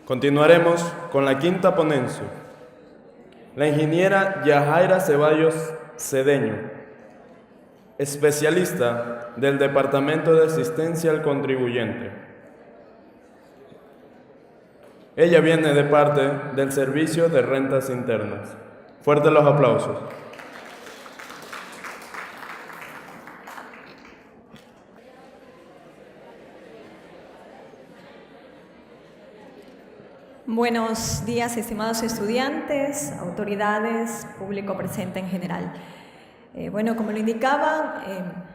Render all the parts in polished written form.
Continuaremos con la quinta ponencia. La ingeniera Yajaira Ceballos Cedeño, especialista del Departamento de Asistencia al Contribuyente. Ella viene de parte del Servicio de Rentas Internas. Fuertes los aplausos. Buenos días, estimados estudiantes, autoridades, público presente en general. Como lo indicaba,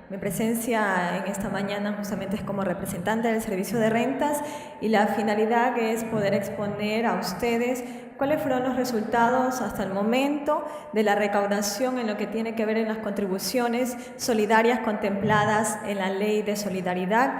mi presencia en esta mañana justamente es como representante del Servicio de Rentas y la finalidad es poder exponer a ustedes cuáles fueron los resultados hasta el momento de la recaudación en lo que tiene que ver en las contribuciones solidarias contempladas en la Ley de Solidaridad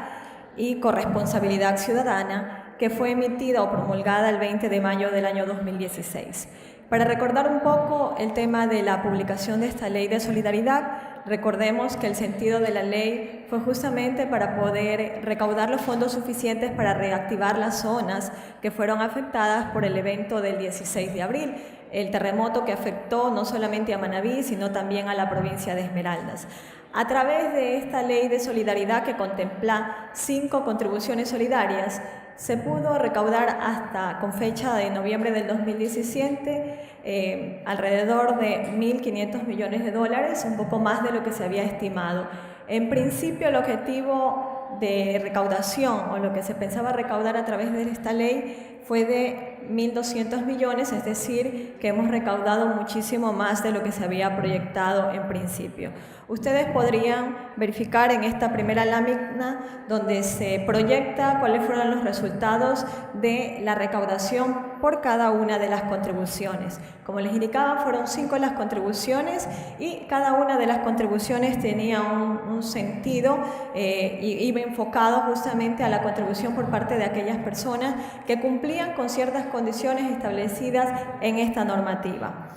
y Corresponsabilidad Ciudadana, que fue emitida o promulgada el 20 de mayo del año 2016. Para recordar un poco el tema de la publicación de esta Ley de Solidaridad, recordemos que el sentido de la ley fue justamente para poder recaudar los fondos suficientes para reactivar las zonas que fueron afectadas por el evento del 16 de abril, el terremoto que afectó no solamente a Manabí, sino también a la provincia de Esmeraldas. A través de esta Ley de Solidaridad que contempla 5 contribuciones solidarias, se pudo recaudar hasta con fecha de noviembre del 2017 alrededor de 1.500 millones de dólares, un poco más de lo que se había estimado. En principio, el objetivo de recaudación o lo que se pensaba recaudar a través de esta ley fue de 1.200 millones, es decir, que hemos recaudado muchísimo más de lo que se había proyectado en principio. Ustedes podrían verificar en esta primera lámina donde se proyecta cuáles fueron los resultados de la recaudación por cada una de las contribuciones. Como les indicaba, fueron 5 las contribuciones y cada una de las contribuciones tenía un sentido y iba enfocado justamente a la contribución por parte de aquellas personas que cumplían con ciertas condiciones establecidas en esta normativa.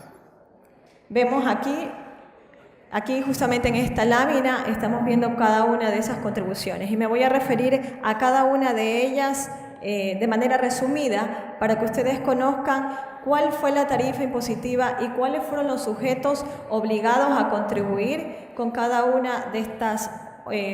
Vemos aquí justamente en esta lámina estamos viendo cada una de esas contribuciones y me voy a referir a cada una de ellas de manera resumida para que ustedes conozcan cuál fue la tarifa impositiva y cuáles fueron los sujetos obligados a contribuir con cada una de estas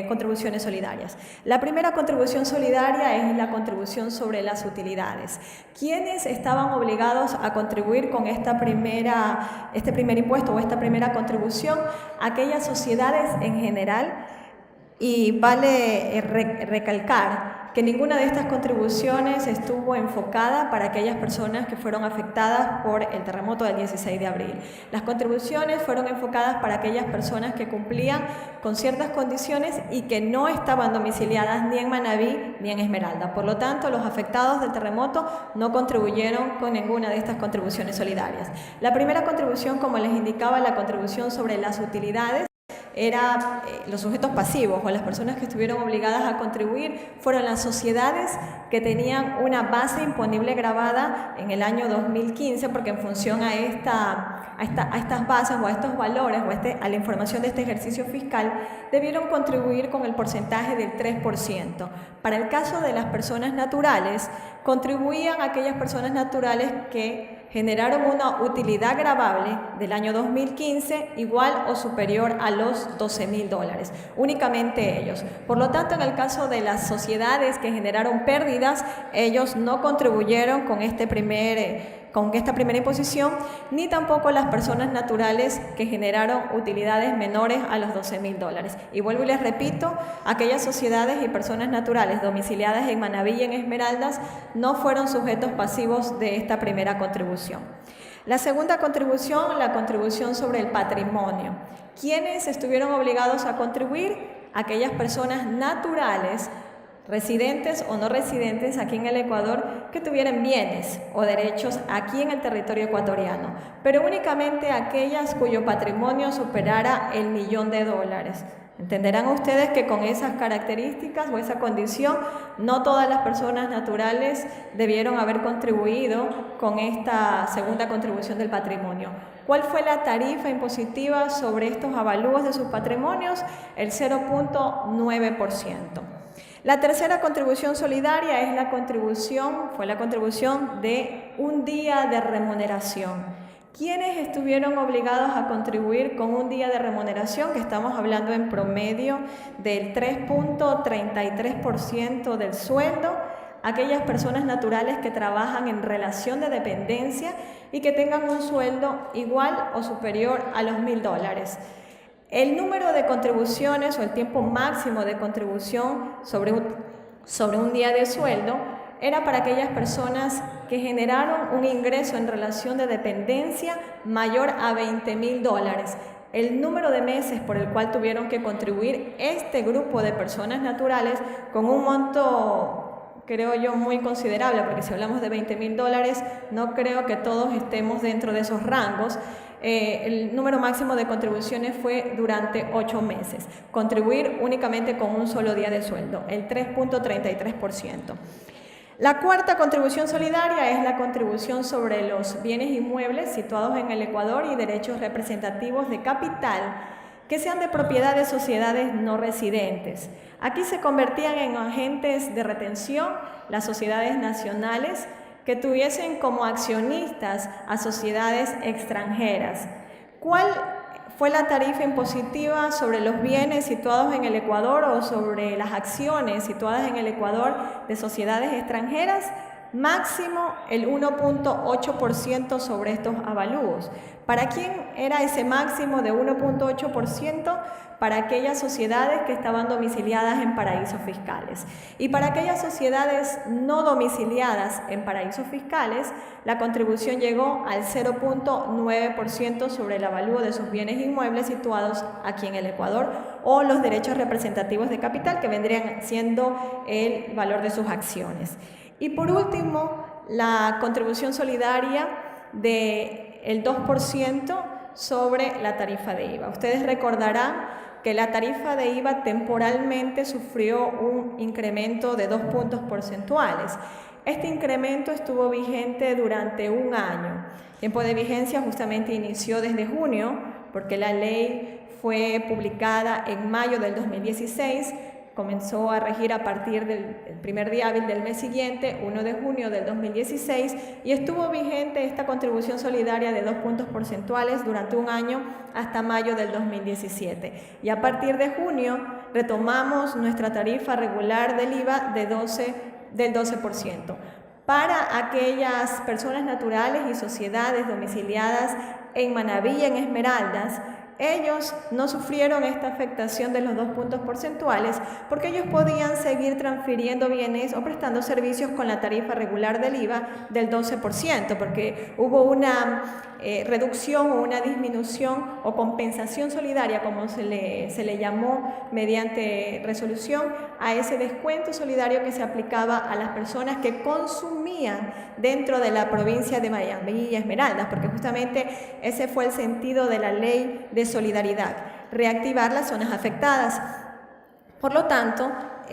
contribuciones solidarias. La primera contribución solidaria es la contribución sobre las utilidades. ¿Quiénes estaban obligados a contribuir con este primer impuesto o esta primera contribución? Aquellas sociedades en general, y vale recalcar que ninguna de estas contribuciones estuvo enfocada para aquellas personas que fueron afectadas por el terremoto del 16 de abril. Las contribuciones fueron enfocadas para aquellas personas que cumplían con ciertas condiciones y que no estaban domiciliadas ni en Manabí ni en Esmeralda. Por lo tanto, los afectados del terremoto no contribuyeron con ninguna de estas contribuciones solidarias. La primera contribución, como les indicaba, la contribución sobre las utilidades, era los sujetos pasivos o las personas que estuvieron obligadas a contribuir fueron las sociedades que tenían una base imponible grabada en el año 2015, porque en función a estas bases o a estos valores o a la información de este ejercicio fiscal debieron contribuir con el porcentaje del 3%. Para el caso de las personas naturales, contribuían aquellas personas naturales que generaron una utilidad gravable del año 2015 igual o superior a los $12.000, únicamente ellos. Por lo tanto, en el caso de las sociedades que generaron pérdidas, ellos no contribuyeron con esta primera imposición, ni tampoco las personas naturales que generaron utilidades menores a los $12.000. Y vuelvo y les repito, aquellas sociedades y personas naturales domiciliadas en Manabí y en Esmeraldas no fueron sujetos pasivos de esta primera contribución. La segunda contribución, la contribución sobre el patrimonio. ¿Quiénes estuvieron obligados a contribuir? Aquellas personas naturales, residentes o no residentes aquí en el Ecuador, que tuvieran bienes o derechos aquí en el territorio ecuatoriano, pero únicamente aquellas cuyo patrimonio superara el $1.000.000. Entenderán ustedes que con esas características o esa condición, no todas las personas naturales debieron haber contribuido con esta segunda contribución del patrimonio. ¿Cuál fue la tarifa impositiva sobre estos avalúos de sus patrimonios? El 0.9%. La tercera contribución solidaria es fue la contribución de un día de remuneración. ¿Quiénes estuvieron obligados a contribuir con un día de remuneración? Que estamos hablando en promedio del 3.33% del sueldo. Aquellas personas naturales que trabajan en relación de dependencia y que tengan un sueldo igual o superior a los $1.000. El número de contribuciones o el tiempo máximo de contribución sobre un día de sueldo era para aquellas personas que generaron un ingreso en relación de dependencia mayor a $20.000. El número de meses por el cual tuvieron que contribuir este grupo de personas naturales con un monto, creo yo, muy considerable, porque si hablamos de $20.000, no creo que todos estemos dentro de esos rangos. El número máximo de contribuciones fue durante 8 meses. Contribuir únicamente con un solo día de sueldo, el 3.33%. La cuarta contribución solidaria es la contribución sobre los bienes inmuebles situados en el Ecuador y derechos representativos de capital que sean de propiedad de sociedades no residentes. Aquí se convertían en agentes de retención las sociedades nacionales que tuviesen como accionistas a sociedades extranjeras. ¿Cuál fue la tarifa impositiva sobre los bienes situados en el Ecuador o sobre las acciones situadas en el Ecuador de sociedades extranjeras? Máximo el 1.8% sobre estos avalúos. ¿Para quién era ese máximo de 1.8%? Para aquellas sociedades que estaban domiciliadas en paraísos fiscales. Y para aquellas sociedades no domiciliadas en paraísos fiscales, la contribución llegó al 0.9% sobre el avalúo de sus bienes inmuebles situados aquí en el Ecuador o los derechos representativos de capital, que vendrían siendo el valor de sus acciones. Y por último, la contribución solidaria del 2% sobre la tarifa de IVA. Ustedes recordarán que la tarifa de IVA temporalmente sufrió un incremento de 2 puntos porcentuales. Este incremento estuvo vigente durante un año. El tiempo de vigencia justamente inició desde junio, porque la ley fue publicada en mayo del 2016, comenzó a regir a partir del primer día hábil del mes siguiente, 1 de junio del 2016, y estuvo vigente esta contribución solidaria de 2 puntos porcentuales durante un año hasta mayo del 2017. Y a partir de junio retomamos nuestra tarifa regular del IVA del 12%. Para aquellas personas naturales y sociedades domiciliadas en Manabí y en Esmeraldas, ellos no sufrieron esta afectación de los 2 puntos porcentuales porque ellos podían seguir transfiriendo bienes o prestando servicios con la tarifa regular del IVA del 12%, porque hubo una reducción o una disminución o compensación solidaria, como se le llamó mediante resolución, a ese descuento solidario que se aplicaba a las personas que consumían dentro de la provincia de Manabí y Esmeraldas, porque justamente ese fue el sentido de la ley de solidaridad, reactivar las zonas afectadas. Por lo tanto,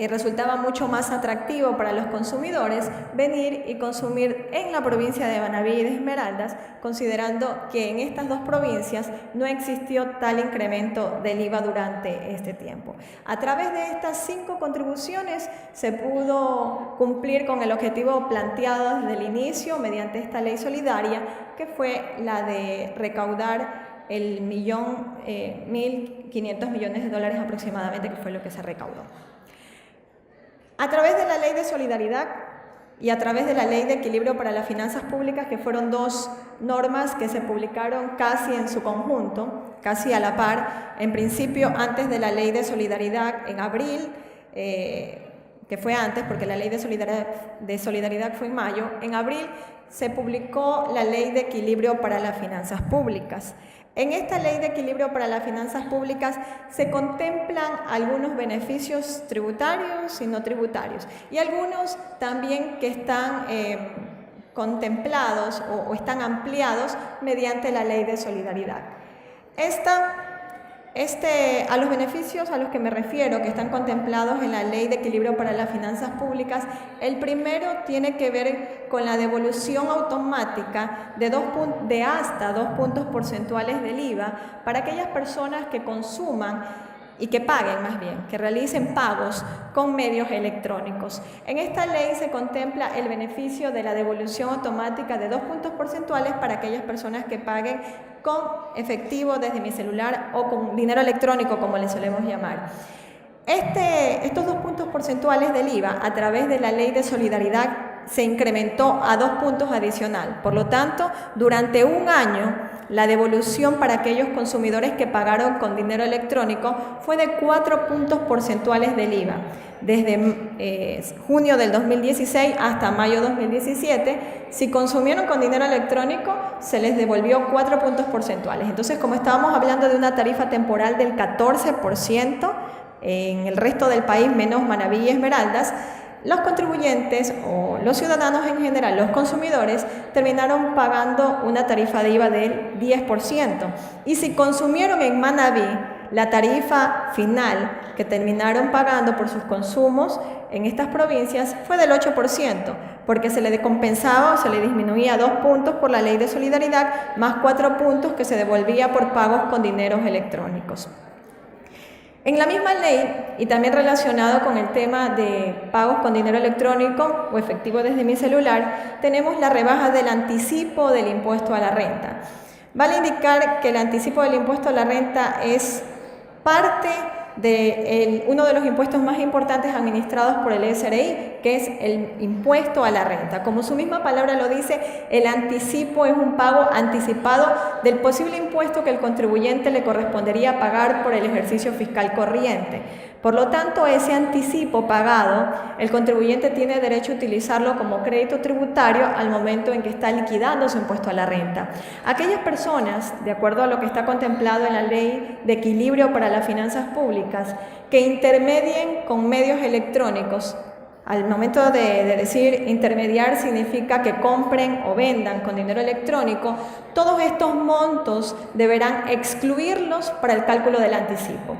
resultaba mucho más atractivo para los consumidores venir y consumir en la provincia de Manabí y de Esmeraldas, considerando que en estas dos provincias no existió tal incremento del IVA durante este tiempo. A través de estas 5 contribuciones se pudo cumplir con el objetivo planteado desde el inicio mediante esta ley solidaria, que fue la de recaudar el 1.500 millones de dólares aproximadamente, que fue lo que se recaudó. A través de la Ley de Solidaridad y a través de la Ley de Equilibrio para las Finanzas Públicas, que fueron 2 normas que se publicaron casi en su conjunto, casi a la par, en principio antes de la Ley de Solidaridad en abril, que fue antes porque la Ley de Solidaridad fue en mayo, en abril se publicó la Ley de Equilibrio para las Finanzas Públicas. En esta Ley de Equilibrio para las Finanzas Públicas se contemplan algunos beneficios tributarios y no tributarios, y algunos también que están contemplados o están ampliados mediante la Ley de Solidaridad. A los beneficios a los que me refiero, que están contemplados en la Ley de Equilibrio para las Finanzas Públicas, el primero tiene que ver con la devolución automática de hasta 2 puntos porcentuales del IVA para aquellas personas que consuman y que paguen más bien, que realicen pagos con medios electrónicos. En esta ley se contempla el beneficio de la devolución automática de 2 puntos porcentuales para aquellas personas que paguen con efectivo desde mi celular o con dinero electrónico, como le solemos llamar. Estos 2 puntos porcentuales del IVA a través de la Ley de Solidaridad se incrementó a 2 puntos adicional. Por lo tanto, durante un año, la devolución para aquellos consumidores que pagaron con dinero electrónico fue de 4 puntos porcentuales del IVA. Desde junio del 2016 hasta mayo 2017, si consumieron con dinero electrónico, se les devolvió 4 puntos porcentuales. Entonces, como estábamos hablando de una tarifa temporal del 14%, en el resto del país menos Manabí y Esmeraldas, los contribuyentes o los ciudadanos en general, los consumidores, terminaron pagando una tarifa de IVA del 10%. Y si consumieron en Manabí, la tarifa final que terminaron pagando por sus consumos en estas provincias fue del 8%, porque se le compensaba o se le disminuía 2 puntos por la Ley de Solidaridad, más 4 puntos que se devolvía por pagos con dineros electrónicos. En la misma ley, y también relacionado con el tema de pagos con dinero electrónico o efectivo desde mi celular, tenemos la rebaja del anticipo del impuesto a la renta. Vale indicar que el anticipo del impuesto a la renta es parte de uno de los impuestos más importantes administrados por el SRI, que es el impuesto a la renta. Como su misma palabra lo dice, el anticipo es un pago anticipado del posible impuesto que el contribuyente le correspondería pagar por el ejercicio fiscal corriente. Por lo tanto, ese anticipo pagado, el contribuyente tiene derecho a utilizarlo como crédito tributario al momento en que está liquidando su impuesto a la renta. Aquellas personas, de acuerdo a lo que está contemplado en la Ley de Equilibrio para las Finanzas Públicas, que intermedien con medios electrónicos, al momento de decir intermediar significa que compren o vendan con dinero electrónico, todos estos montos deberán excluirlos para el cálculo del anticipo.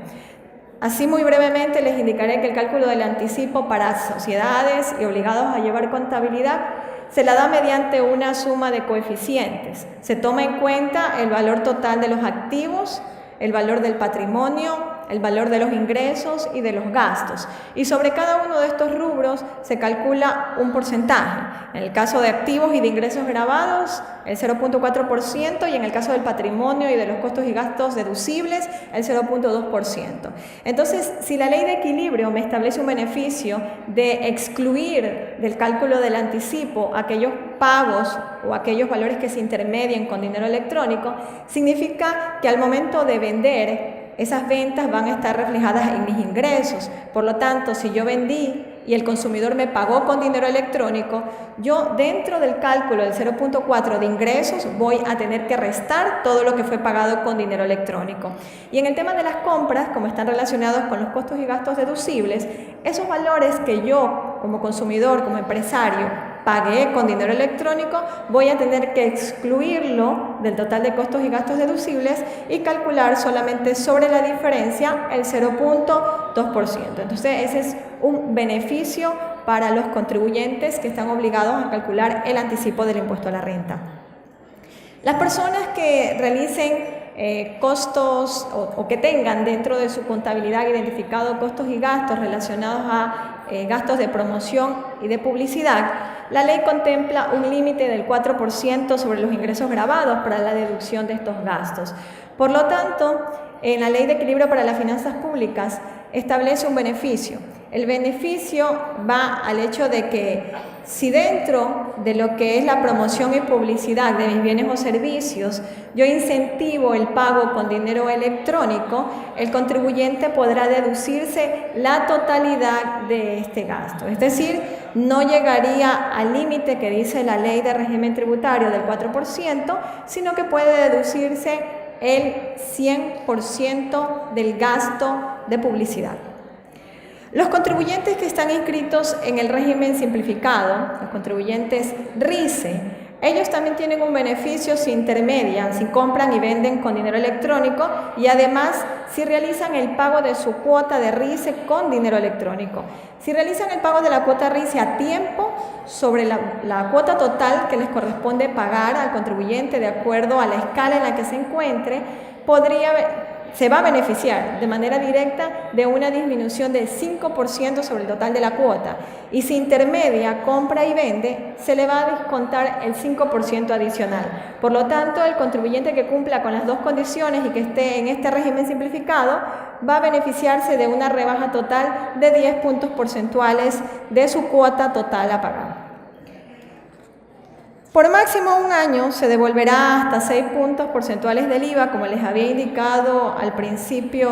Así, muy brevemente, les indicaré que el cálculo del anticipo para sociedades y obligados a llevar contabilidad se la da mediante una suma de coeficientes. Se toma en cuenta el valor total de los activos, el valor del patrimonio, el valor de los ingresos y de los gastos. Y sobre cada uno de estos rubros se calcula un porcentaje. En el caso de activos y de ingresos grabados, el 0.4%, y en el caso del patrimonio y de los costos y gastos deducibles, el 0.2%. Entonces, si la Ley de Equilibrio me establece un beneficio de excluir del cálculo del anticipo aquellos pagos o aquellos valores que se intermedien con dinero electrónico, significa que al momento de vender, esas ventas van a estar reflejadas en mis ingresos. Por lo tanto, si yo vendí y el consumidor me pagó con dinero electrónico, yo dentro del cálculo del 0.4 de ingresos voy a tener que restar todo lo que fue pagado con dinero electrónico. Y en el tema de las compras, como están relacionados con los costos y gastos deducibles, esos valores que yo como consumidor, como empresario, pagué con dinero electrónico, voy a tener que excluirlo del total de costos y gastos deducibles y calcular solamente sobre la diferencia el 0.2%. Entonces, ese es un beneficio para los contribuyentes que están obligados a calcular el anticipo del impuesto a la renta. Las personas que realicen costos o que tengan dentro de su contabilidad identificado costos y gastos relacionados a gastos de promoción y de publicidad, la ley contempla un límite del 4% sobre los ingresos grabados para la deducción de estos gastos. Por lo tanto, en la Ley de Equilibrio para las Finanzas Públicas establece un beneficio. El beneficio va al hecho de que si dentro de lo que es la promoción y publicidad de mis bienes o servicios yo incentivo el pago con dinero electrónico, el contribuyente podrá deducirse la totalidad de este gasto. Es decir, no llegaría al límite que dice la Ley de Régimen Tributario del 4%, sino que puede deducirse el 100% del gasto de publicidad. Los contribuyentes que están inscritos en el régimen simplificado, los contribuyentes RICE, ellos también tienen un beneficio si intermedian, si compran y venden con dinero electrónico y además si realizan el pago de su cuota de RICE con dinero electrónico. Si realizan el pago de la cuota RICE a tiempo sobre la cuota total que les corresponde pagar al contribuyente de acuerdo a la escala en la que se encuentre, podría se va a beneficiar de manera directa de una disminución del 5% sobre el total de la cuota, y si intermedia, compra y vende, se le va a descontar el 5% adicional. Por lo tanto, el contribuyente que cumpla con las dos condiciones y que esté en este régimen simplificado va a beneficiarse de una rebaja total de 10 puntos porcentuales de su cuota total a pagar. Por máximo un año se devolverá hasta 6 puntos porcentuales del IVA, como les había indicado al principio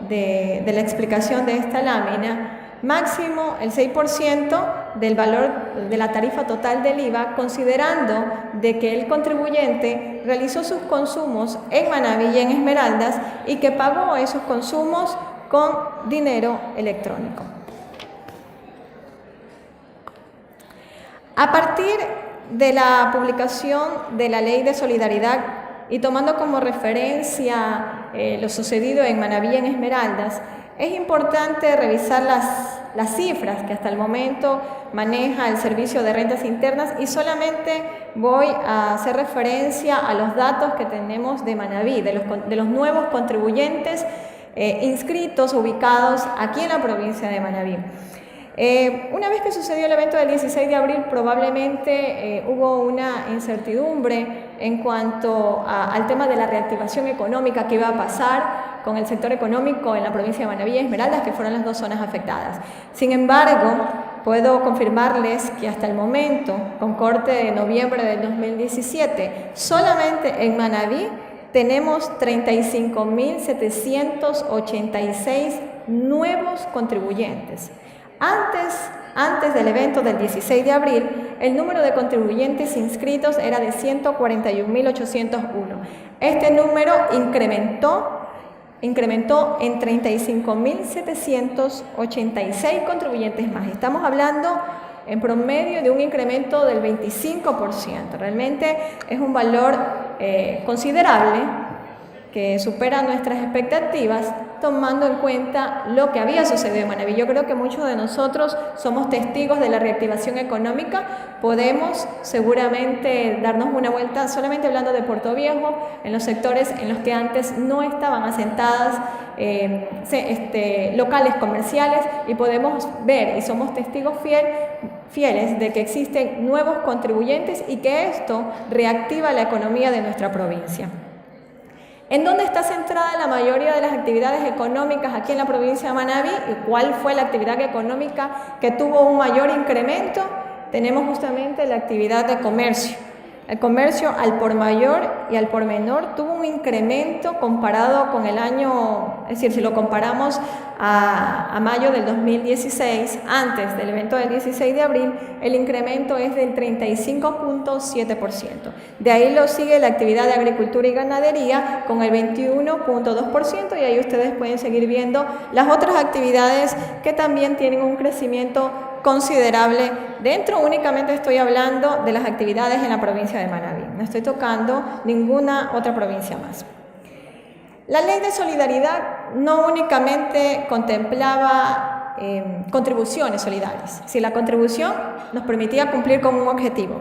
de la explicación de esta lámina. Máximo el 6% del valor de la tarifa total del IVA, considerando de que el contribuyente realizó sus consumos en Manabí y en Esmeraldas y que pagó esos consumos con dinero electrónico. A partir de la publicación de la Ley de Solidaridad y tomando como referencia lo sucedido en Manabí y en Esmeraldas, es importante revisar las cifras que hasta el momento maneja el Servicio de Rentas Internas, y solamente voy a hacer referencia a los datos que tenemos de Manabí, de los nuevos contribuyentes inscritos, ubicados aquí en la provincia de Manabí. Una vez que sucedió el evento del 16 de abril, probablemente hubo una incertidumbre en cuanto al tema de la reactivación económica que iba a pasar con el sector económico en la provincia de Manabí y Esmeraldas, que fueron las dos zonas afectadas. Sin embargo, puedo confirmarles que hasta el momento, con corte de noviembre del 2017, solamente en Manabí tenemos 35.786 nuevos contribuyentes. Antes del evento del 16 de abril, el número de contribuyentes inscritos era de 141.801. Este número incrementó en 35.786 contribuyentes más. Estamos hablando en promedio de un incremento del 25%. Realmente es un valor considerable que supera nuestras expectativas, tomando en cuenta lo que había sucedido en Manabí. Yo creo que muchos de nosotros somos testigos de la reactivación económica. Podemos seguramente darnos una vuelta solamente hablando de Puerto Viejo, en los sectores en los que antes no estaban asentadas locales comerciales, y podemos ver y somos testigos fieles de que existen nuevos contribuyentes y que esto reactiva la economía de nuestra provincia. ¿En dónde está centrada la mayoría de las actividades económicas aquí en la provincia de Manabí y cuál fue la actividad económica que tuvo un mayor incremento? Tenemos justamente la actividad de comercio. El comercio al por mayor y al por menor tuvo un incremento comparado con el año, es decir, si lo comparamos a mayo del 2016, antes del evento del 16 de abril, el incremento es del 35.7%. De ahí lo sigue la actividad de agricultura y ganadería con el 21.2%, y ahí ustedes pueden seguir viendo las otras actividades que también tienen un crecimiento considerable. Dentro únicamente estoy hablando de las actividades en la provincia de Manabí, no estoy tocando ninguna otra provincia más. La Ley de Solidaridad no únicamente contemplaba contribuciones solidarias, si la contribución nos permitía cumplir con un objetivo,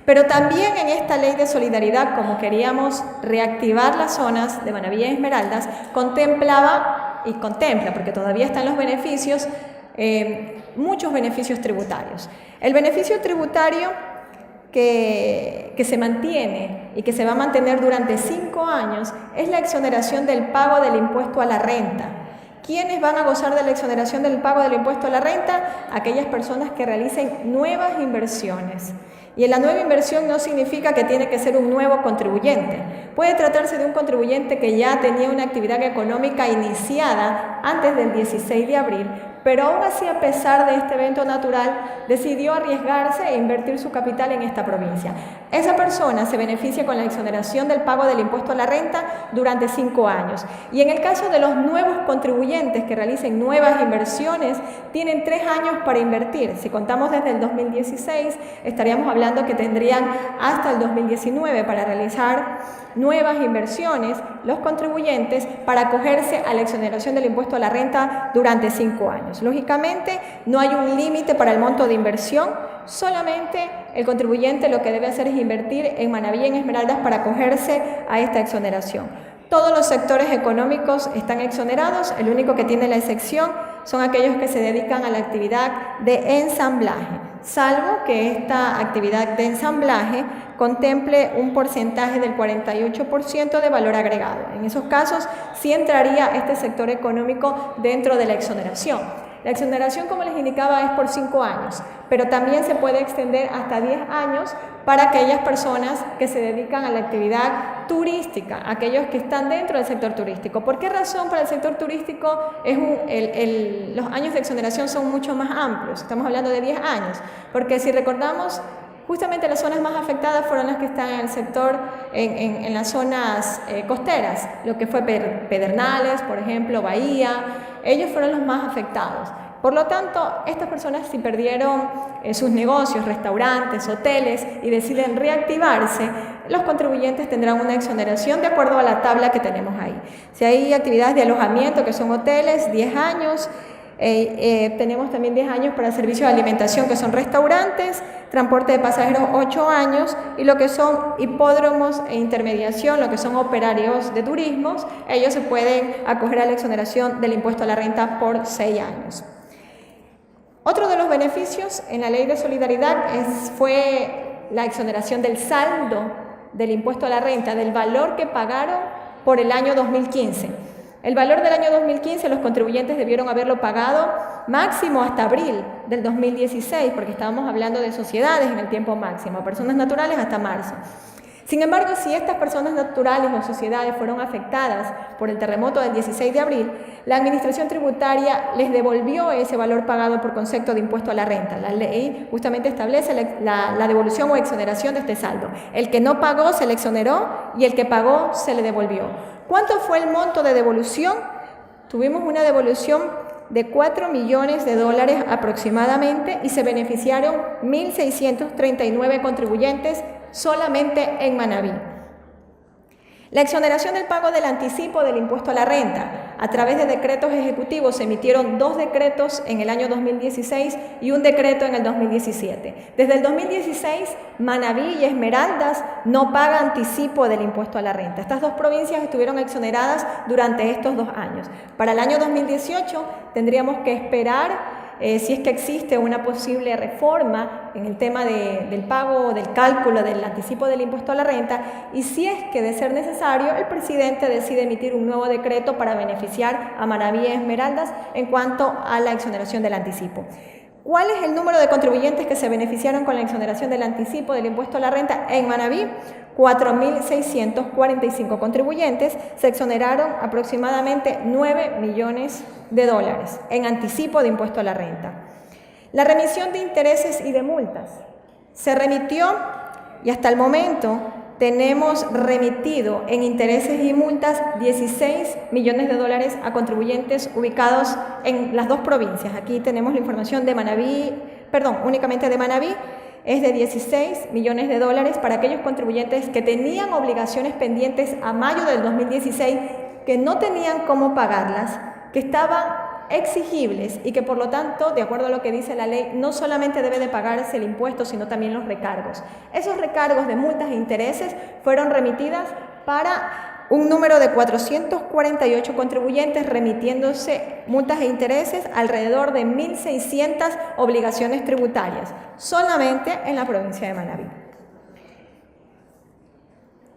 pero también en esta Ley de Solidaridad, como queríamos reactivar las zonas de Manabí y Esmeraldas, contemplaba y contempla, porque todavía están los beneficios, muchos beneficios tributarios. El beneficio tributario que se mantiene y que se va a mantener durante 5 años es la exoneración del pago del impuesto a la renta. ¿Quiénes van a gozar de la exoneración del pago del impuesto a la renta? Aquellas personas que realicen nuevas inversiones. Y en la nueva inversión no significa que tiene que ser un nuevo contribuyente. Puede tratarse de un contribuyente que ya tenía una actividad económica iniciada antes del 16 de abril, pero aún así, a pesar de este evento natural, decidió arriesgarse e invertir su capital en esta provincia. Esa persona se beneficia con la exoneración del pago del impuesto a la renta durante 5 años. Y en el caso de los nuevos contribuyentes que realicen nuevas inversiones, tienen 3 años para invertir. Si contamos desde el 2016, estaríamos hablando que tendrían hasta el 2019 para realizar nuevas inversiones los contribuyentes para acogerse a la exoneración del impuesto a la renta durante 5 años. Lógicamente, no hay un límite para el monto de inversión, solamente el contribuyente lo que debe hacer es invertir en Manabí y en Esmeraldas para acogerse a esta exoneración. Todos los sectores económicos están exonerados, el único que tiene la excepción son aquellos que se dedican a la actividad de ensamblaje, salvo que esta actividad de ensamblaje contemple un porcentaje del 48% de valor agregado. En esos casos sí entraría este sector económico dentro de la exoneración. La exoneración, como les indicaba, es por 5 años, pero también se puede extender hasta 10 años para aquellas personas que se dedican a la actividad turística, aquellos que están dentro del sector turístico. ¿Por qué razón para el sector turístico los años de exoneración son mucho más amplios? Estamos hablando de 10 años, porque si recordamos, justamente las zonas más afectadas fueron las que están en el sector, en las zonas costeras, lo que fue Pedernales, por ejemplo, Bahía, ellos fueron los más afectados. Por lo tanto, estas personas si perdieron sus negocios, restaurantes, hoteles y deciden reactivarse, los contribuyentes tendrán una exoneración de acuerdo a la tabla que tenemos ahí. Si hay actividades de alojamiento que son hoteles, 10 años, tenemos también 10 años para servicios de alimentación que son restaurantes, transporte de pasajeros 8 años y lo que son hipódromos e intermediación, lo que son operarios de turismos, ellos se pueden acoger a la exoneración del impuesto a la renta por 6 años. Otro de los beneficios en la ley de solidaridad fue la exoneración del saldo del impuesto a la renta, del valor que pagaron por el año 2015. El valor del año 2015 los contribuyentes debieron haberlo pagado máximo hasta abril del 2016, porque estábamos hablando de sociedades en el tiempo máximo, personas naturales hasta marzo. Sin embargo, si estas personas naturales o sociedades fueron afectadas por el terremoto del 16 de abril, la Administración Tributaria les devolvió ese valor pagado por concepto de impuesto a la renta. La ley justamente establece la devolución o exoneración de este saldo. El que no pagó se le exoneró y el que pagó se le devolvió. ¿Cuánto fue el monto de devolución? Tuvimos una devolución de $4 millones aproximadamente y se beneficiaron 1.639 contribuyentes solamente en Manabí. La exoneración del pago del anticipo del impuesto a la renta. A través de decretos ejecutivos se emitieron 2 decretos en el año 2016 y un decreto en el 2017. Desde el 2016, Manabí y Esmeraldas no pagan anticipo del impuesto a la renta. Estas 2 provincias estuvieron exoneradas durante estos 2 años. Para el año 2018 tendríamos que esperar si es que existe una posible reforma en el tema del pago, del cálculo, del anticipo del impuesto a la renta, y si es que de ser necesario, el presidente decide emitir un nuevo decreto para beneficiar a Manabí y Esmeraldas en cuanto a la exoneración del anticipo. ¿Cuál es el número de contribuyentes que se beneficiaron con la exoneración del anticipo del impuesto a la renta en Manabí? 4.645 contribuyentes, se exoneraron aproximadamente $9 millones en anticipo de impuesto a la renta. La remisión de intereses y de multas. Se remitió y hasta el momento tenemos remitido en intereses y multas $16 millones a contribuyentes ubicados en las 2 provincias. Aquí tenemos la información de Manabí, únicamente de Manabí. Es de $16 millones para aquellos contribuyentes que tenían obligaciones pendientes a mayo del 2016, que no tenían cómo pagarlas, que estaban exigibles y que por lo tanto, de acuerdo a lo que dice la ley, no solamente debe de pagarse el impuesto, sino también los recargos. Esos recargos de multas e intereses fueron remitidas para un número de 448 contribuyentes, remitiéndose multas e intereses alrededor de 1.600 obligaciones tributarias, solamente en la provincia de Manabí.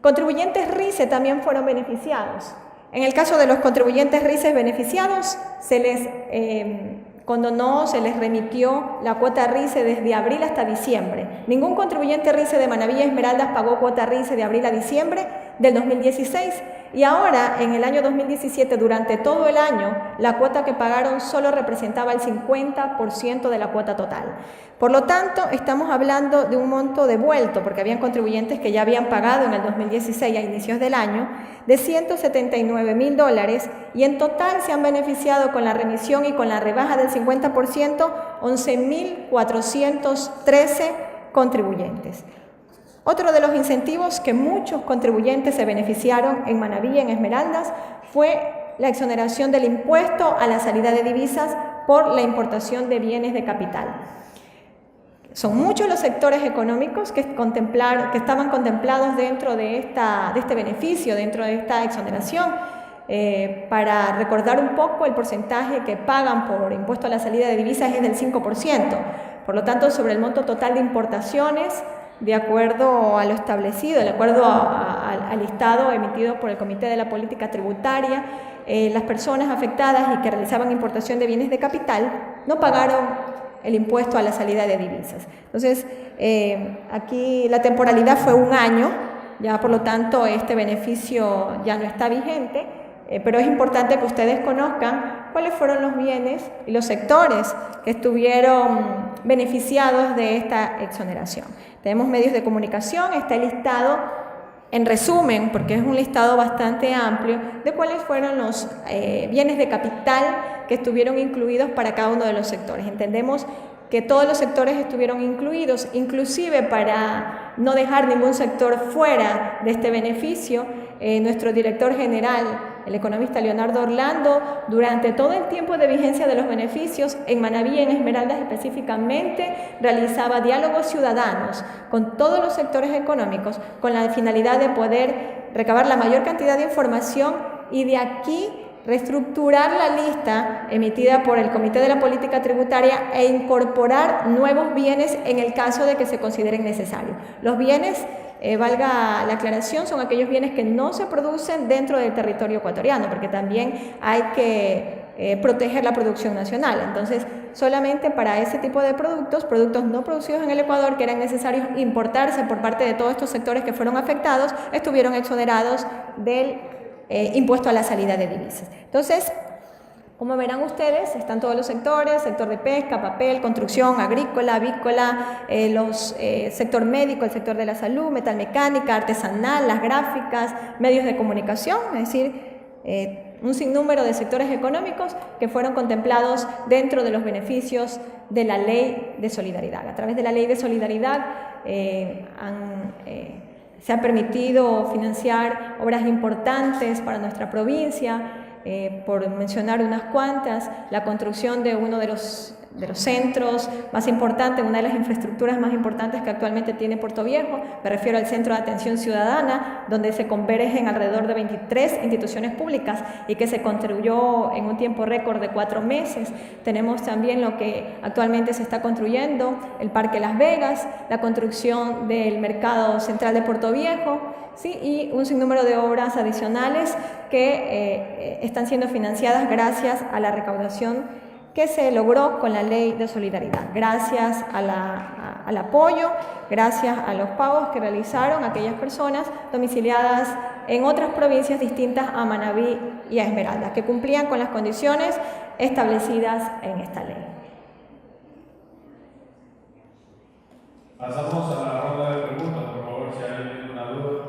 Contribuyentes RICE también fueron beneficiados. En el caso de los contribuyentes RICE beneficiados, se les condonó, se les remitió la cuota RICE desde abril hasta diciembre. Ningún contribuyente RICE de Manabí y Esmeraldas pagó cuota RICE de abril a diciembre del 2016 y ahora, en el año 2017, durante todo el año, la cuota que pagaron solo representaba el 50% de la cuota total. Por lo tanto, estamos hablando de un monto devuelto, porque habían contribuyentes que ya habían pagado en el 2016 a inicios del año, de $179.000 y en total se han beneficiado con la remisión y con la rebaja del 50%, 11.413 contribuyentes. Otro de los incentivos que muchos contribuyentes se beneficiaron en Manabí y en Esmeraldas fue la exoneración del impuesto a la salida de divisas por la importación de bienes de capital. Son muchos los sectores económicos que estaban contemplados dentro de este beneficio, dentro de esta exoneración. Para recordar un poco, el porcentaje que pagan por impuesto a la salida de divisas es del 5%. Por lo tanto, sobre el monto total de importaciones, de acuerdo a lo establecido, de acuerdo al listado emitido por el Comité de la Política Tributaria, las personas afectadas y que realizaban importación de bienes de capital no pagaron el impuesto a la salida de divisas. Entonces, aquí la temporalidad fue un año, ya por lo tanto este beneficio ya no está vigente, pero es importante que ustedes conozcan cuáles fueron los bienes y los sectores que estuvieron beneficiados de esta exoneración. Tenemos medios de comunicación, está el listado en resumen, porque es un listado bastante amplio, de cuáles fueron los bienes de capital que estuvieron incluidos para cada uno de los sectores. Entendemos que todos los sectores estuvieron incluidos, inclusive para no dejar ningún sector fuera de este beneficio. Nuestro director general, el economista Leonardo Orlando, durante todo el tiempo de vigencia de los beneficios, en Manabí y en Esmeraldas específicamente, realizaba diálogos ciudadanos con todos los sectores económicos con la finalidad de poder recabar la mayor cantidad de información y de aquí reestructurar la lista emitida por el Comité de la Política Tributaria e incorporar nuevos bienes en el caso de que se consideren necesarios. Los bienes, valga la aclaración, son aquellos bienes que no se producen dentro del territorio ecuatoriano, porque también hay que proteger la producción nacional. Entonces, solamente para ese tipo de productos no producidos en el Ecuador, que eran necesarios importarse por parte de todos estos sectores que fueron afectados, estuvieron exonerados del impuesto a la salida de divisas. Entonces, como verán ustedes, están todos los sectores: sector de pesca, papel, construcción, agrícola, avícola, sector médico, el sector de la salud, metalmecánica, artesanal, las gráficas, medios de comunicación, es decir, un sinnúmero de sectores económicos que fueron contemplados dentro de los beneficios de la Ley de Solidaridad. A través de la Ley de Solidaridad se ha permitido financiar obras importantes para nuestra provincia, por mencionar unas cuantas: la construcción de uno de los centros más importantes, una de las infraestructuras más importantes que actualmente tiene Puerto Viejo. Me refiero al Centro de Atención Ciudadana, donde se convergen alrededor de 23 instituciones públicas y que se construyó en un tiempo récord de 4 meses. Tenemos también lo que actualmente se está construyendo, el Parque Las Vegas, la construcción del Mercado Central de Puerto Viejo, ¿sí? Y un sinnúmero de obras adicionales que están siendo financiadas gracias a la recaudación que se logró con la Ley de Solidaridad, gracias al apoyo, gracias a los pagos que realizaron aquellas personas domiciliadas en otras provincias distintas a Manabí y a Esmeraldas, que cumplían con las condiciones establecidas en esta ley. Pasamos a la ronda de preguntas, por favor, si alguien tiene una duda.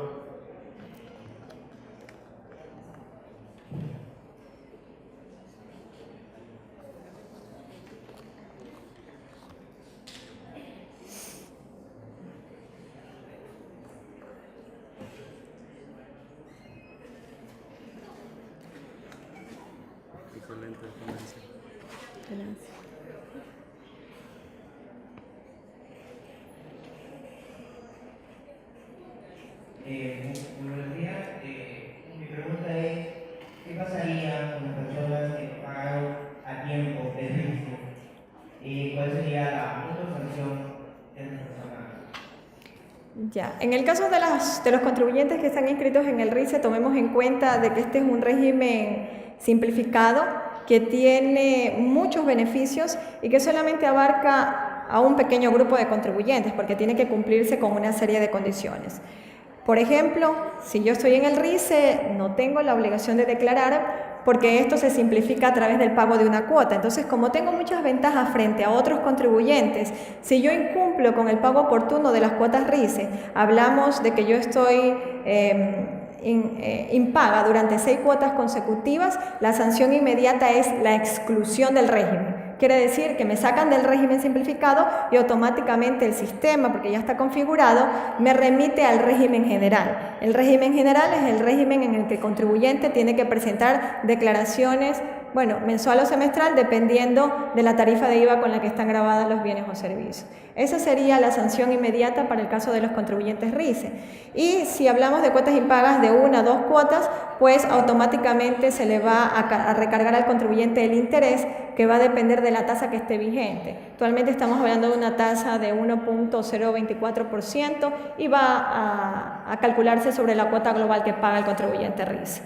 Buenos días. Mi pregunta es: ¿qué pasaría con las personas que pagaron a tiempo el RICE? ¿Cuál sería la otra sanción de estas personas? Ya, en el caso de los contribuyentes que están inscritos en el RICE, tomemos en cuenta de que este es un régimen simplificado que tiene muchos beneficios y que solamente abarca a un pequeño grupo de contribuyentes, porque tiene que cumplirse con una serie de condiciones. Por ejemplo, si yo estoy en el RICE, no tengo la obligación de declarar, porque esto se simplifica a través del pago de una cuota. Entonces, como tengo muchas ventajas frente a otros contribuyentes, si yo incumplo con el pago oportuno de las cuotas RICE, hablamos de que yo estoy impaga durante 6 cuotas consecutivas, la sanción inmediata es la exclusión del régimen. Quiere decir que me sacan del régimen simplificado y automáticamente el sistema, porque ya está configurado, me remite al régimen general. El régimen general es el régimen en el que el contribuyente tiene que presentar declaraciones bueno, mensual o semestral, dependiendo de la tarifa de IVA con la que están grabados los bienes o servicios. Esa sería la sanción inmediata para el caso de los contribuyentes RICE. Y si hablamos de cuotas impagas de 1 a 2 cuotas, pues automáticamente se le va a recargar al contribuyente el interés, que va a depender de la tasa que esté vigente. Actualmente estamos hablando de una tasa de 1.024% y va a calcularse sobre la cuota global que paga el contribuyente RICE.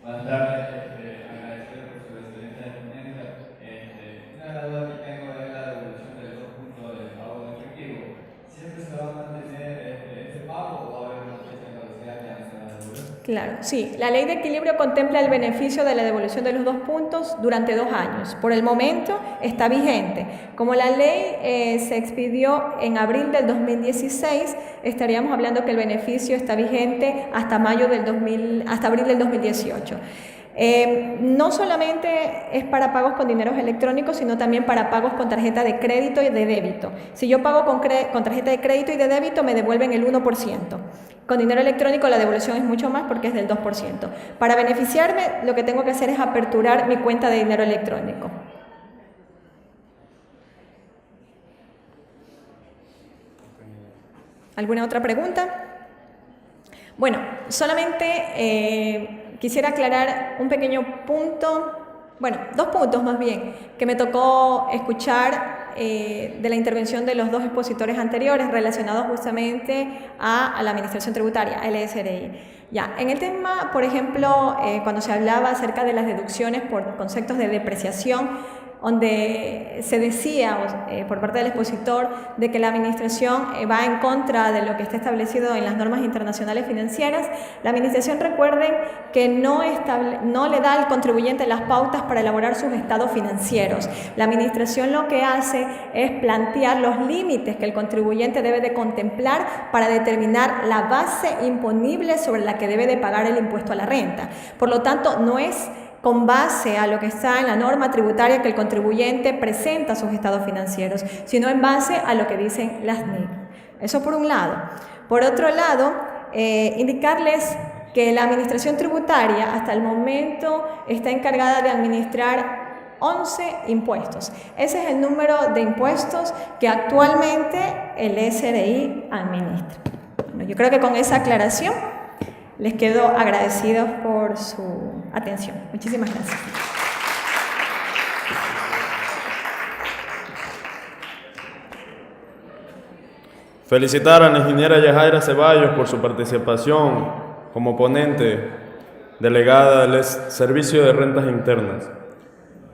Buenas tardes, agradecer por su excelente ponencia. Una de las dudas que tengo es la devolución de los 2 puntos del pago en efectivo. ¿Siempre se va a mantener este pago o va a haber una fecha de caducidad que ya no se va a devolver? Claro, sí. La ley de equilibrio contempla el beneficio de la devolución de los 2 puntos durante 2 años. Por el momento está vigente. Como la ley se expidió en abril del 2016, estaríamos hablando que el beneficio está vigente hasta abril del 2018. No solamente es para pagos con dineros electrónicos, sino también para pagos con tarjeta de crédito y de débito. Si yo pago con tarjeta de crédito y de débito, me devuelven el 1%. Con dinero electrónico la devolución es mucho más porque es del 2%. Para beneficiarme, lo que tengo que hacer es aperturar mi cuenta de dinero electrónico. ¿Alguna otra pregunta? Bueno, solamente quisiera aclarar un pequeño punto, bueno, 2 puntos más bien, que me tocó escuchar de la intervención de los 2 expositores anteriores relacionados justamente a la Administración Tributaria, al SRI. Ya, en el tema, por ejemplo, cuando se hablaba acerca de las deducciones por conceptos de depreciación, donde se decía por parte del expositor de que la Administración va en contra de lo que está establecido en las normas internacionales financieras. La Administración, recuerden que no le da al contribuyente las pautas para elaborar sus estados financieros. La Administración lo que hace es plantear los límites que el contribuyente debe de contemplar para determinar la base imponible sobre la que debe de pagar el impuesto a la renta. Por lo tanto, no es con base a lo que está en la norma tributaria que el contribuyente presenta sus estados financieros, sino en base a lo que dicen las NIC. Eso por un lado. Por otro lado, indicarles que la Administración Tributaria hasta el momento está encargada de administrar 11 impuestos. Ese es el número de impuestos que actualmente el SRI administra. Bueno, yo creo que con esa aclaración les quedo agradecidos por su atención. Muchísimas gracias. Felicitar a la ingeniera Yajaira Ceballos por su participación como ponente delegada del Servicio de Rentas Internas.